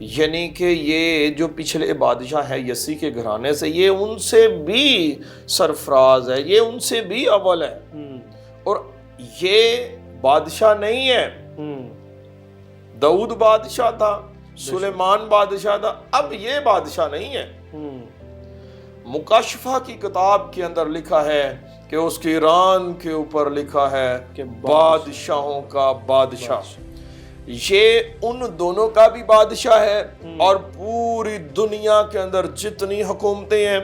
یعنی کہ یہ جو پچھلے بادشاہ ہے یسی کے گھرانے سے، یہ ان سے بھی سرفراز ہے، یہ ان سے بھی اول ہے، اور یہ بادشاہ نہیں ہے۔ داؤد بادشاہ تھا، سلیمان بادشاہ تھا، اب یہ بادشاہ نہیں ہے۔ مکاشفہ کی کتاب کے اندر لکھا ہے کہ اس کی ران کے اوپر لکھا ہے کہ بادشاہوں کا بادشاہ۔ یہ ان دونوں کا بھی بادشاہ ہے، اور پوری دنیا کے اندر جتنی حکومتیں ہیں،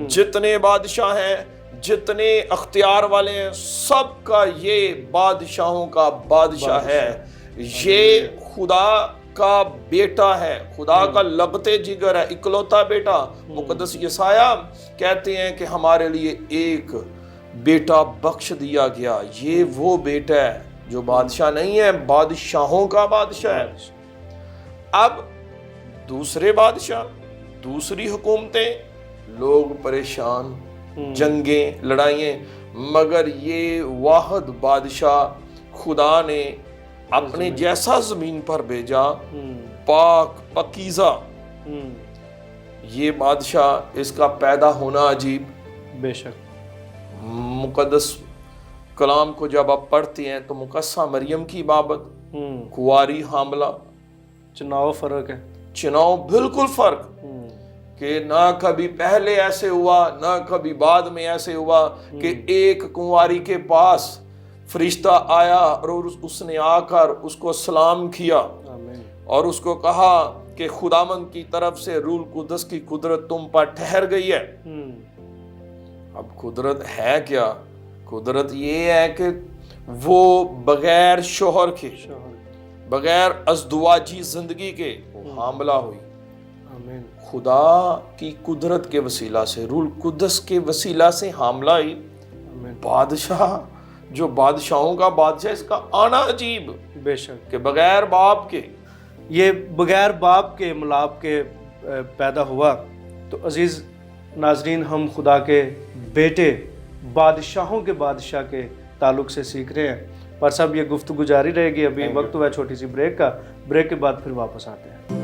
جتنے بادشاہ ہیں، جتنے اختیار والے ہیں، سب کا یہ بادشاہوں کا بادشاہ ہے۔ یہ خدا کا بیٹا ہے، خدا کا لگتے جگر ہے، اکلوتا بیٹا۔ مقدس یسایہ کہتے ہیں کہ ہمارے لیے ایک بیٹا بخش دیا گیا۔ یہ وہ بیٹا ہے جو بادشاہ نہیں ہے، بادشاہوں کا بادشاہ ہے۔ اب دوسرے بادشاہ، دوسری حکومتیں، لوگ پریشان، جنگیں، لڑائیں، مگر یہ واحد بادشاہ خدا نے اپنے جیسا زمین پر بھیجا، پاک پاکیزہ۔ یہ بادشاہ، اس کا پیدا ہونا عجیب۔ بے شک مقدس کلام کو جب آپ پڑھتے ہیں تو مقدسہ مریم کی بابت، کنواری حاملہ، چناؤ فرق ہے، چناؤ بالکل فرق، کہ نہ کبھی پہلے ایسے ہوا، نہ کبھی بعد میں ایسے ہوا کہ ایک کنواری کے پاس فرشتہ آیا اور اس نے آ کر اس کو سلام کیا اور اس کو کہا کہ خداوند کی طرف سے روح القدس کی قدرت تم پر ٹھہر گئی ہے۔ اب قدرت ہے کیا؟ قدرت یہ ہے کہ وہ بغیر شوہر کے، بغیر ازدواجی زندگی کے حاملہ ہوئی۔ خدا کی قدرت کے وسیلہ سے، روح القدس کے وسیلہ سے حاملہ ہوئی۔ بادشاہ جو بادشاہوں کا بادشاہ، اس کا آنا عجیب، بے شک کہ بغیر باپ کے، یہ بغیر باپ کے ملاپ کے پیدا ہوا۔ تو عزیز ناظرین، ہم خدا کے بیٹے بادشاہوں کے بادشاہ کے تعلق سے سیکھ رہے ہیں، پر سب یہ گفتگو جاری رہے گی۔ ابھی وقت ہوا ہے چھوٹی سی بریک کا، بریک کے بعد پھر واپس آتے ہیں۔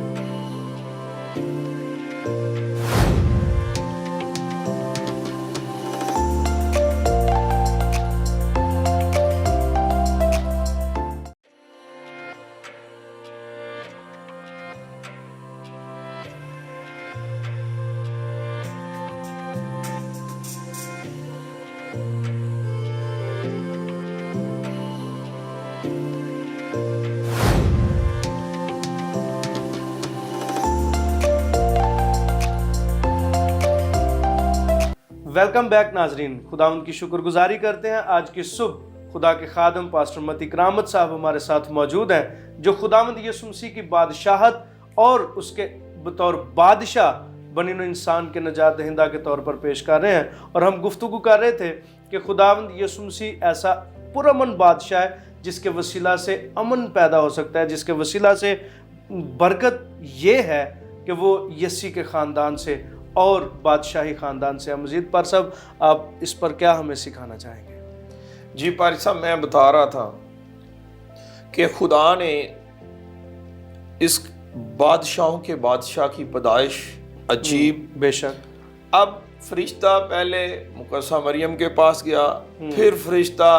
ویلکم بیک ناظرین، خداوند کی شکر گزاری کرتے ہیں۔ آج کی صبح خدا کے خادم پاسٹر متی کرامت صاحب ہمارے ساتھ موجود ہیں، جو خداوند یسوع مسیح کی بادشاہت اور اس کے بطور بادشاہ بنی نوع انسان کے نجات دہندہ کے طور پر پیش کر رہے ہیں۔ اور ہم گفتگو کر رہے تھے کہ خداوند یسوع مسیح ایسا پرامن بادشاہ ہے جس کے وسیلہ سے امن پیدا ہو سکتا ہے، جس کے وسیلہ سے برکت یہ ہے کہ وہ یسی کے خاندان سے اور بادشاہی خاندان سے مزید۔ پر صاحب، آپ اس پر کیا ہمیں سکھانا چاہیں گے؟ جی پاری صاحب، میں بتا رہا تھا کہ خدا نے اس بادشاہوں کے بادشاہ کی پیدائش عجیب۔ بے شک۔ اب فرشتہ پہلے مقدسہ مریم کے پاس گیا، پھر فرشتہ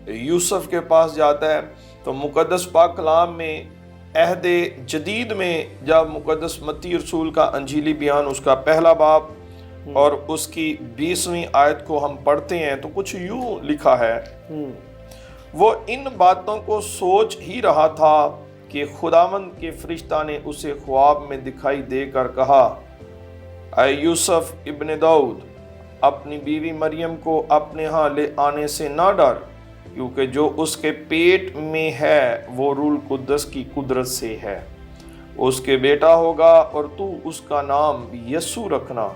یوسف کے پاس جاتا ہے۔ تو مقدس پاک کلام میں عہد جدید میں جب مقدس متی رسول کا انجیلی بیان، اس کا پہلا باب اور اس کی 20ویں آیت کو ہم پڑھتے ہیں تو کچھ یوں لکھا ہے، وہ ان باتوں کو سوچ ہی رہا تھا کہ خداوند کے فرشتہ نے اسے خواب میں دکھائی دے کر کہا، اے یوسف ابن داؤد، اپنی بیوی مریم کو اپنے ہاں لے آنے سے نہ ڈر، کیونکہ جو اس کے پیٹ میں ہے وہ روح القدس کی قدرت سے ہے۔ اس کے بیٹا ہوگا اور تو اس کا نام یسوع رکھنا،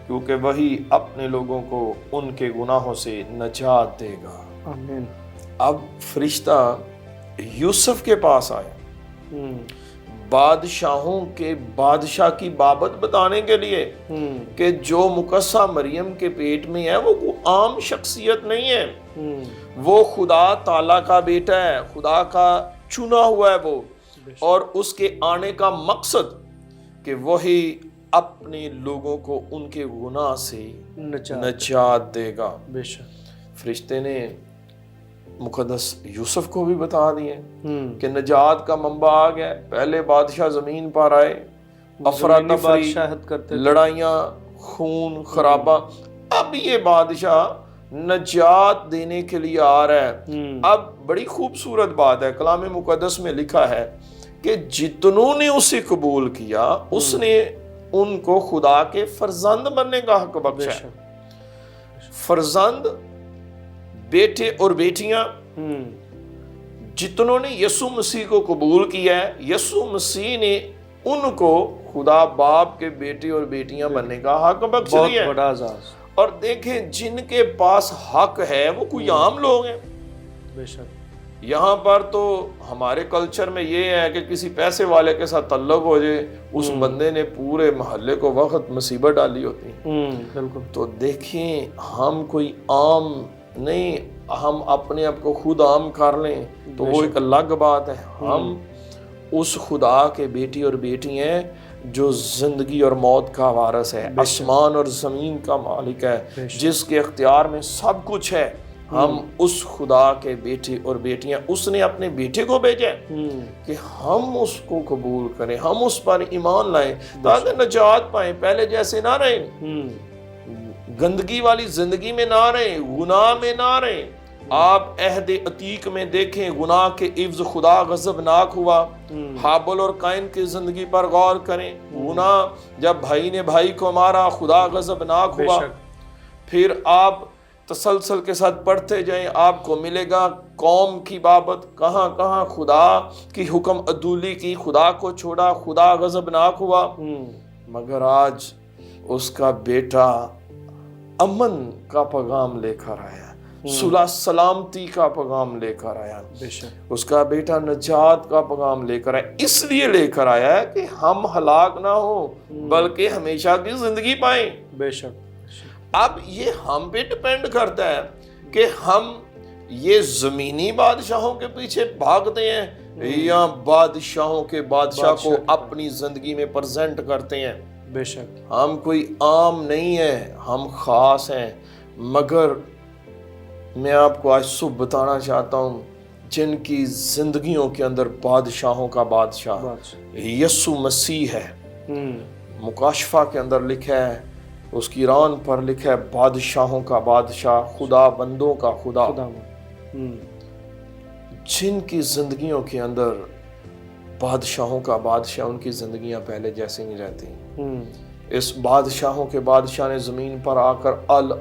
کیونکہ وہی اپنے لوگوں کو ان کے گناہوں سے نجات دے گا۔ آمین۔ اب فرشتہ یوسف کے پاس آئے بادشاہوں کے بادشاہ کی بابت بتانے کے لیے کہ جو مقدسہ مریم کے پیٹ میں ہے وہ کوئی عام شخصیت نہیں ہے، وہ خدا تعالیٰ کا بیٹا ہے، خدا کا چنا ہوا ہے وہ، اور اس کے آنے کا مقصد کہ وہی اپنے لوگوں کو ان کے گناہ سے نجات دے گا۔ بے شک فرشتے نے مقدس یوسف کو بھی بتا دیے کہ نجات کا منبع آ گیا۔ پہلے بادشاہ زمین پر آئے، افراتفری، لڑائیاں، خون خرابہ، اب یہ بادشاہ نجات دینے کے لیے آ رہا ہے۔ اب بڑی خوبصورت بات ہے، کلام مقدس میں لکھا ہے کہ جتنوں نے اسے قبول کیا اس نے ان کو خدا کے فرزند بننے کا حق بخشا ہے۔ فرزند بیٹے اور بیٹیاں جتنوں نے یسوع مسیح کو قبول کیا ہے، یسوع مسیح نے ان کو خدا باپ کے بیٹے اور بیٹیاں بننے کا حق بخش دیا ہے۔ بڑا اعزاز۔ اور دیکھیں جن کے پاس حق ہے وہ کوئی عام لوگ ہیں۔ بے شک یہاں پر تو ہمارے کلچر میں یہ ہے کہ کسی پیسے والے کے ساتھ تعلق ہو جائے، اس بندے نے پورے محلے کو وقت مصیبت ڈالی ہوتی ہے۔ بالکل۔ تو دیکھیں ہم کوئی عام نہیں، ہم اپنے آپ کو خود عام کر لیں تو وہ ایک الگ بات ہے۔ ہم اس خدا کے بیٹی اور بیٹی ہیں جو زندگی اور موت کا وارث ہے، آسمان اور زمین کا مالک ہے، جس کے اختیار میں سب کچھ ہے۔ ہم اس خدا کے بیٹے اور بیٹیاں، اس نے اپنے بیٹے کو بھیجا کہ ہم اس کو قبول کریں، ہم اس پر ایمان لائیں تاکہ نجات پائیں، پہلے جیسے نہ رہیں، گندگی والی زندگی میں نہ رہیں، گناہ میں نہ رہیں۔ آپ عہد عتیق میں دیکھیں گناہ کے عوض خدا غضبناک ہوا۔ ہابل اور قائن کی زندگی پر غور کریں، گناہ جب بھائی نے بھائی کو مارا خدا غضبناک ہوا۔ پھر آپ تسلسل کے ساتھ پڑھتے جائیں، آپ کو ملے گا قوم کی بابت کہاں کہاں خدا کی حکم عدولی کی، خدا کو چھوڑا، خدا غضبناک ہوا۔ مگر آج اس کا بیٹا امن کا پیغام لے کر آیا، صلح سلامتی کا پیغام لے کر آیا، اس کا بیٹا نجات کا پیغام لے کر آیا۔ اس لیے لے کر آیا ہے کہ ہم ہلاک نہ ہوں بلکہ ہمیشہ کی زندگی پائیں۔ بے شک۔ اب یہ ہم پہ ڈیپینڈ کرتا ہے کہ ہم یہ زمینی بادشاہوں کے پیچھے بھاگتے ہیں یا بادشاہوں کے بادشاہ کو اپنی زندگی میں پریزنٹ کرتے ہیں۔ بے شک ہم کوئی عام نہیں ہیں، ہم خاص ہیں۔ مگر میں آپ کو آج صبح بتانا چاہتا ہوں جن کی زندگیوں کے اندر بادشاہوں کا بادشاہ یسوع مسیح ہے۔ مکاشفہ کے اندر لکھا ہے، اس کی ران پر لکھا ہے بادشاہوں کا بادشاہ، خدا بندوں کا خدا۔ جن کی زندگیوں کے اندر بادشاہوں کا بادشاہ، ان کی زندگیاں پہلے جیسے نہیں رہتی۔ اس بادشاہوں کے بادشاہ نے زمین پر آ کر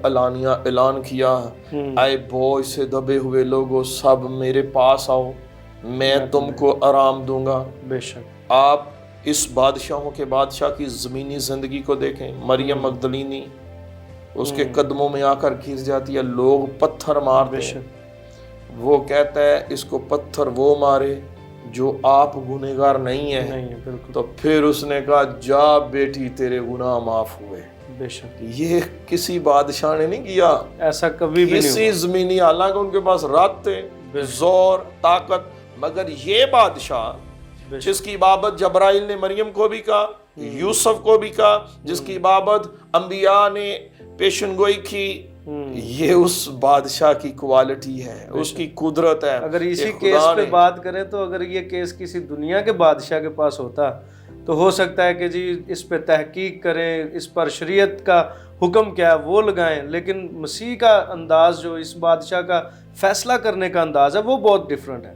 علانیہ اعلان کیا، اے بوجھ سے دبے ہوئے لوگو سب میرے پاس آؤ، میں تم کو آرام دوں گا۔ بے شک۔ آپ اس بادشاہوں کے بادشاہ کی زمینی زندگی کو دیکھیں، مریم مگدلینی اس کے قدموں میں آ کر گر جاتی ہے، لوگ پتھر مارتے ہیں، وہ کہتا ہے اس کو پتھر وہ مارے جو آپ گنہگار نہیں ہیں۔ تو پھر اس نے کہا جا بیٹی تیرے گناہ معاف ہوئے۔ بے شک۔ یہ کسی بادشاہ نے نہیں کیا، ایسا کبھی بھی نہیں کسی زمینی، حالانکہ ان کے پاس رات تھے، زور، طاقت، مگر یہ بادشاہ جس کی بابت جبرائیل نے مریم کو بھی کہا، یوسف کو بھی کہا، جس کی بابت انبیاء نے پیشن گوئی کی، یہ اس بادشاہ کی کوالٹی ہے، اس کی قدرت ہے۔ اگر اسی کیس پہ بات کریں تو اگر یہ کیس کسی دنیا کے بادشاہ کے پاس ہوتا تو ہو سکتا ہے کہ جی اس پہ تحقیق کریں، اس پر شریعت کا حکم کیا ہے وہ لگائیں، لیکن مسیح کا انداز جو اس بادشاہ کا فیصلہ کرنے کا انداز ہے وہ بہت ڈیفرنٹ ہے۔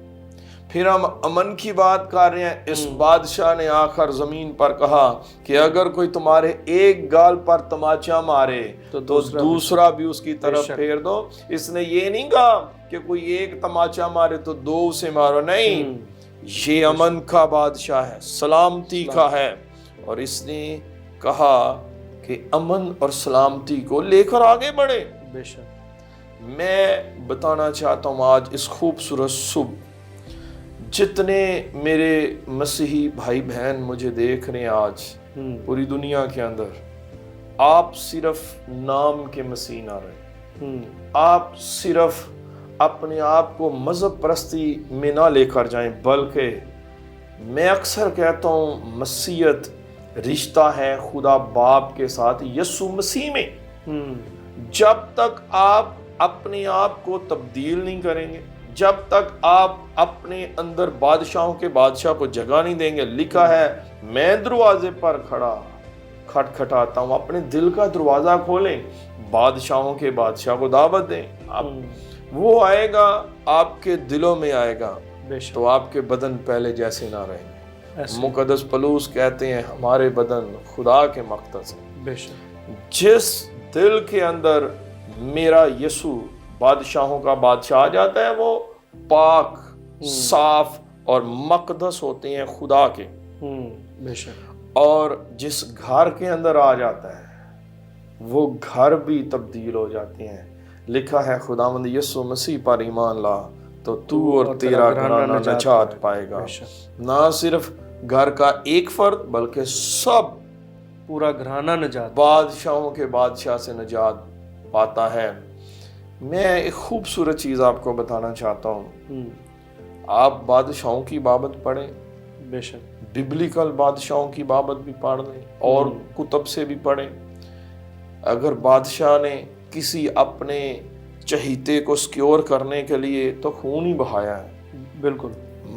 پھر ہم امن کی بات کر رہے ہیں، اس بادشاہ نے آخر زمین پر کہا کہ اگر کوئی تمہارے ایک گال پر تماچا مارے تو دوسرا بھی اس کی طرف پھیر دو۔ اس نے یہ نہیں کہا کہ کوئی ایک تماچا مارے تو دو اسے مارو، نہیں، یہ امن کا بادشاہ ہے، سلامتی کا ہے، اور اس نے کہا کہ امن اور سلامتی کو لے کر آگے بڑھے۔ بے شک۔ میں بتانا چاہتا ہوں آج اس خوبصورت صبح جتنے میرے مسیحی بھائی بہن مجھے دیکھ رہے ہیں آج پوری دنیا کے اندر، آپ صرف نام کے مسیح نہ رہے، آپ صرف اپنے آپ کو مذہب پرستی میں نہ لے کر جائیں، بلکہ میں اکثر کہتا ہوں مسیحیت رشتہ ہے خدا باپ کے ساتھ یسوع مسیح میں۔ جب تک آپ اپنے آپ کو تبدیل نہیں کریں گے، جب تک آپ اپنے اندر بادشاہوں کے بادشاہ کو جگہ نہیں دیں گے، لکھا ہے میں دروازے پر کھڑا کھٹکھٹاتا ہوں، اپنے دل کا دروازہ کھولیں، بادشاہوں کے بادشاہ کو دعوت دیں، وہ آئے گا، آپ کے دلوں میں آئے گا، تو آپ کے بدن پہلے جیسے نہ رہیں گے۔ مقدس پولس کہتے ہیں ہمارے بدن خدا کے مقدس ہیں۔ جس دل کے اندر میرا یسوع بادشاہوں کا بادشاہ آ جاتا ہے، وہ پاک، صاف اور مقدس ہوتے ہیں خدا کے۔ اور جس گھر کے اندر آ جاتا ہے وہ گھر بھی تبدیل ہو جاتے ہیں۔ لکھا ہے خداوند یسوع مسیح پر ایمان لا تو تو اور تیرا گھرانہ نجات پائے گا۔ نہ صرف گھر کا ایک فرد بلکہ سب، پورا گھرانہ نجات، بادشاہوں کے بادشاہ سے نجات پاتا ہے۔ میں ایک خوبصورت چیز آپ کو بتانا چاہتا ہوں، آپ بادشاہوں کی بابت پڑھیں، بے شک ببلیکل بادشاہوں کی بابت بھی پڑھ لیں اور کتب سے بھی پڑھیں۔ اگر بادشاہ نے کسی اپنے چہیتے کو سکیور کرنے کے لیے تو خون ہی بہایا ہے، بالکل،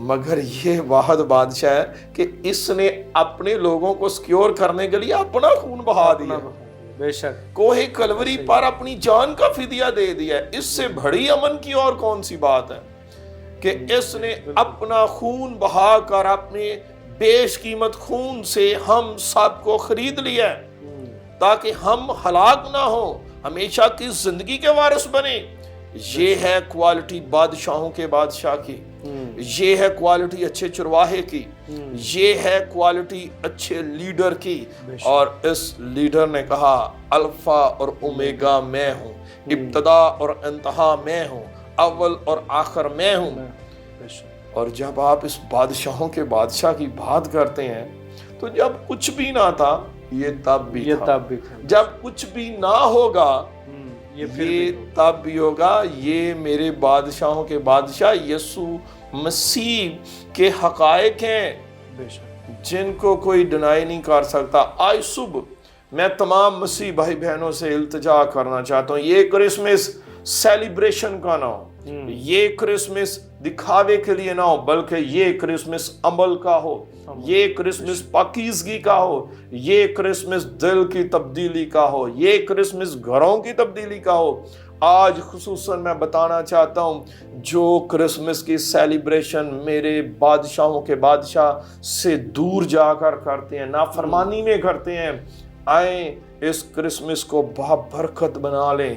مگر یہ واحد بادشاہ ہے کہ اس نے اپنے لوگوں کو سکیور کرنے کے لیے اپنا خون بہا دیا، بے شک کوہ کلوری پر اپنی جان کا فدیہ دے دیا۔ اس سے بڑی امن کی اور کون سی بات ہے کہ اس نے اپنا خون بہا کر اپنے بیش قیمت خون سے ہم سب کو خرید لیا ہے تاکہ ہم ہلاک نہ ہوں، ہمیشہ کی زندگی کے وارث بنے۔ یہ ہے کوالٹی بادشاہوں کے بادشاہ کی، یہ ہے کوالٹی اچھے چرواہے کی، یہ ہے کوالٹی اچھے لیڈر کی۔ اور اس لیڈر نے کہا الفا اور اومیگا میں ہوں، ابتدا اور انتہا میں ہوں، اول اور آخر میں ہوں۔ اور جب آپ اس بادشاہوں کے بادشاہ کی بات کرتے ہیں تو جب کچھ بھی نہ تھا یہ تب بھی تھا، جب کچھ بھی نہ ہوگا یہ تب بھی ہوگا۔ یہ میرے بادشاہوں کے بادشاہ یسوع مسیح کے حقائق ہیں جن کو کوئی ڈینائی نہیں کر سکتا۔ آج صبح میں تمام مسیح بھائی بہنوں سے التجا کرنا چاہتا ہوں، یہ کرسمس سیلیبریشن کا نہ ہو، یہ کرسمس دکھاوے کے لیے نہ ہو، بلکہ یہ کرسمس عمل کا ہو، یہ کرسمس پاکیزگی کا ہو، یہ کرسمس دل کی تبدیلی کا ہو، یہ کرسمس گھروں کی تبدیلی کا ہو۔ آج خصوصاً میں بتانا چاہتا ہوں جو کرسمس کی سیلیبریشن میرے بادشاہوں کے بادشاہ سے دور جا کر کرتے ہیں، نافرمانی میں کرتے ہیں، آئیں اس کرسمس کو بابرکت بنا لیں۔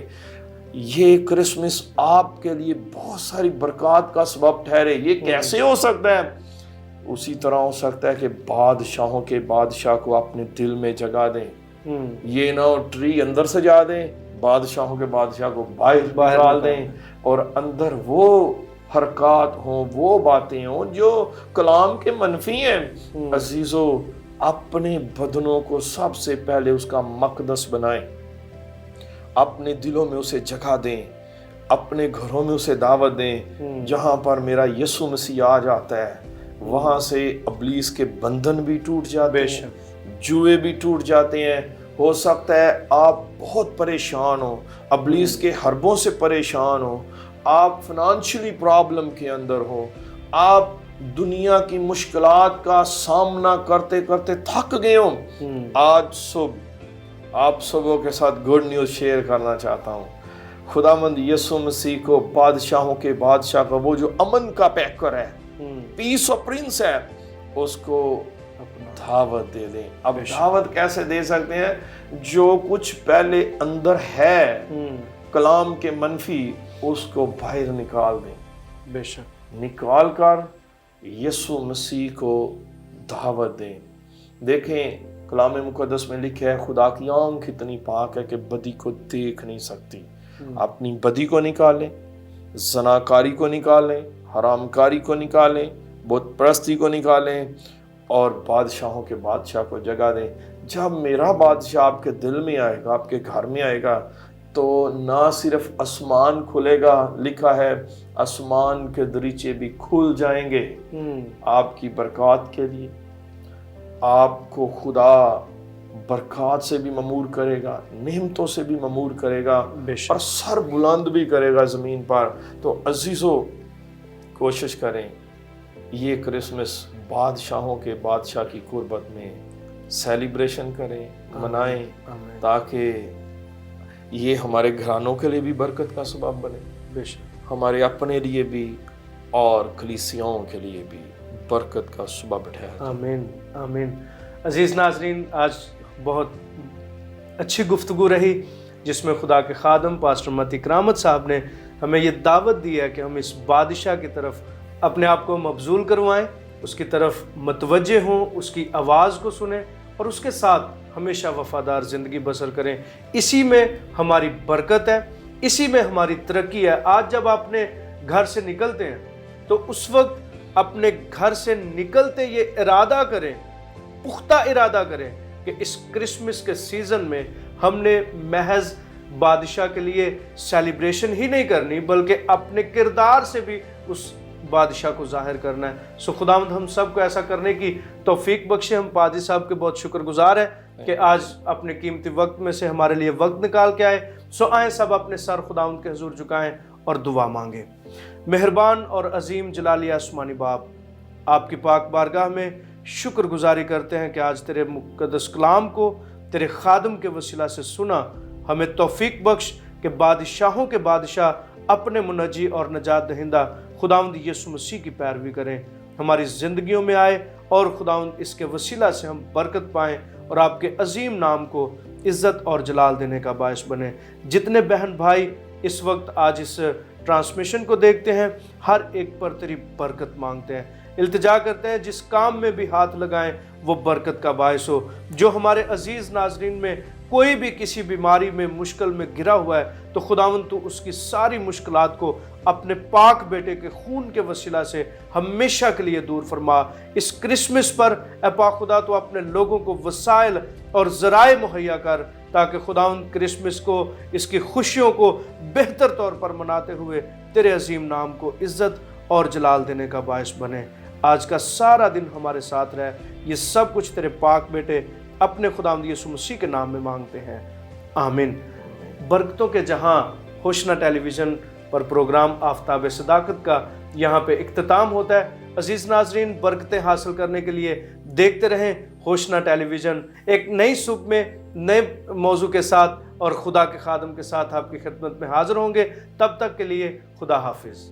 یہ کرسمس آپ کے لیے بہت ساری برکات کا سبب ٹھہرے۔ یہ کیسے ہو سکتا ہے؟ اسی طرح ہو سکتا ہے کہ بادشاہوں کے بادشاہ کو اپنے دل میں جگہ دیں، یہ نہ ٹری اندر سجا دیں، بادشاہوں کے بادشاہ کو باہر نکال دیں اور اندر وہ حرکات ہوں، وہ باتیں ہوں جو کلام کے منفی ہیں۔ عزیزو، اپنے بدنوں کو سب سے پہلے اس کا مقدس بنائیں، اپنے دلوں میں اسے جگہ دیں، اپنے گھروں میں اسے دعوت دیں۔ جہاں پر میرا یسوع مسیح آ جاتا ہے وہاں سے ابلیس کے بندھن بھی ٹوٹ جاتے ہیں، جوئے بھی ٹوٹ جاتے ہیں۔ ہو سکتا ہے آپ بہت پریشان ہو، ابلیس کے حربوں سے پریشان ہو، آپ فنانشلی پرابلم کے اندر ہو، آپ دنیا کی مشکلات کا سامنا کرتے کرتے تھک گئے ہوں۔ آج صبح آپ سبوں کے ساتھ گڈ نیوز شیئر کرنا چاہتا ہوں۔ خداوند یسوع مسیح کو بادشاہوں کے بادشاہ کا وہ جو امن کا پیکر ہے، پیس اور پرنس ہے، اس کو دعوت دے دیں۔ اب دعوت کیسے دے سکتے ہیں؟ جو کچھ پہلے اندر ہے کلام کے منفی، اس کو باہر نکال دیں، بے شک نکال کر یسوع مسیح کو دعوت دیں۔ دیکھیں کلام مقدس میں لکھا ہے خدا کی آنکھ اتنی پاک ہے کہ بدی کو دیکھ نہیں سکتی۔ اپنی بدی کو نکالیں، زناکاری کو نکالیں، حرام کاری کو نکالیں، بت پرستی کو نکالیں اور بادشاہوں کے بادشاہ کو جگہ دیں۔ جب میرا بادشاہ آپ کے دل میں آئے گا، آپ کے گھر میں آئے گا، تو نہ صرف آسمان کھلے گا، لکھا ہے آسمان کے دریچے بھی کھل جائیں گے آپ کی برکات کے لیے، آپ کو خدا برکات سے بھی ممور کرے گا، نعمتوں سے بھی ممور کرے گا اور سر بلند بھی کرے گا زمین پر۔ تو عزیزو کوشش کریں یہ کرسمس بادشاہوں کے بادشاہ کی قربت میں سیلیبریشن کریں، منائیں، تاکہ یہ ہمارے گھرانوں کے لیے بھی برکت کا سبب بنے، ہمارے اپنے لیے بھی اور کلیسیاؤں کے لیے بھی برکت کا سبب ٹھہرے۔ آمین آمین۔ عزیز ناظرین، آج بہت اچھی گفتگو رہی جس میں خدا کے خادم پاسٹر متی کرامت صاحب نے ہمیں یہ دعوت دی ہے کہ ہم اس بادشاہ کی طرف اپنے آپ کو مبذول کروائیں، اس کی طرف متوجہ ہوں، اس کی آواز کو سنیں اور اس کے ساتھ ہمیشہ وفادار زندگی بسر کریں۔ اسی میں ہماری برکت ہے، اسی میں ہماری ترقی ہے۔ آج جب آپ اپنے گھر سے نکلتے ہیں تو اس وقت اپنے گھر سے نکلتے یہ ارادہ کریں، پختہ ارادہ کریں کہ اس کرسمس کے سیزن میں ہم نے محض بادشاہ کے لیے سیلیبریشن ہی نہیں کرنی بلکہ اپنے کردار سے بھی اس بادشاہ کو ظاہر کرنا ہے۔ سو خداوند ہم سب کو ایسا کرنے کی توفیق بخشے۔ ہم پادری صاحب کے بہت شکر گزار ہیں کہ آج اپنے قیمتی وقت میں سے ہمارے لیے وقت نکال کے آئے۔ سو آئیں سب اپنے سر خداوند کے حضور جھکائیں اور دعا مانگیں۔ مہربان اور عظیم جلالی آسمانی باپ، آپ کی پاک بارگاہ میں شکر گزاری کرتے ہیں کہ آج تیرے مقدس کلام کو تیرے خادم کے وسیلہ سے سنا۔ ہمیں توفیق بخش کہ بادشاہوں کے بادشاہ اپنے منجی اور نجات دہندہ خداوند یسوع مسیح کی پیروی کریں، ہماری زندگیوں میں آئے اور خداوند اس کے وسیلہ سے ہم برکت پائیں اور آپ کے عظیم نام کو عزت اور جلال دینے کا باعث بنے۔ جتنے بہن بھائی اس وقت آج اس ٹرانسمیشن کو دیکھتے ہیں، ہر ایک پر تیری برکت مانگتے ہیں، التجا کرتے ہیں جس کام میں بھی ہاتھ لگائیں وہ برکت کا باعث ہو۔ جو ہمارے عزیز ناظرین میں کوئی بھی کسی بیماری میں مشکل میں گرا ہوا ہے تو خداوند تو اس کی ساری مشکلات کو اپنے پاک بیٹے کے خون کے وسیلہ سے ہمیشہ کے لیے دور فرما۔ اس کرسمس پر اے پاک خدا تو اپنے لوگوں کو وسائل اور ذرائع مہیا کر تاکہ خداوند کرسمس کو، اس کی خوشیوں کو بہتر طور پر مناتے ہوئے تیرے عظیم نام کو عزت اور جلال دینے کا باعث بنے۔ آج کا سارا دن ہمارے ساتھ رہے، یہ سب کچھ تیرے پاک بیٹے اپنے خداوند یسوع مسیح کے نام میں مانگتے ہیں، آمین۔ برکتوں کے جہاں ہوشنا ٹیلی ویژن پر پروگرام آفتاب صداقت کا یہاں پہ اختتام ہوتا ہے۔ عزیز ناظرین، برکتیں حاصل کرنے کے لیے دیکھتے رہیں ہوشنا ٹیلی ویژن۔ ایک نئی صبح میں نئے موضوع کے ساتھ اور خدا کے خادم کے ساتھ آپ کی خدمت میں حاضر ہوں گے۔ تب تک کے لیے خدا حافظ۔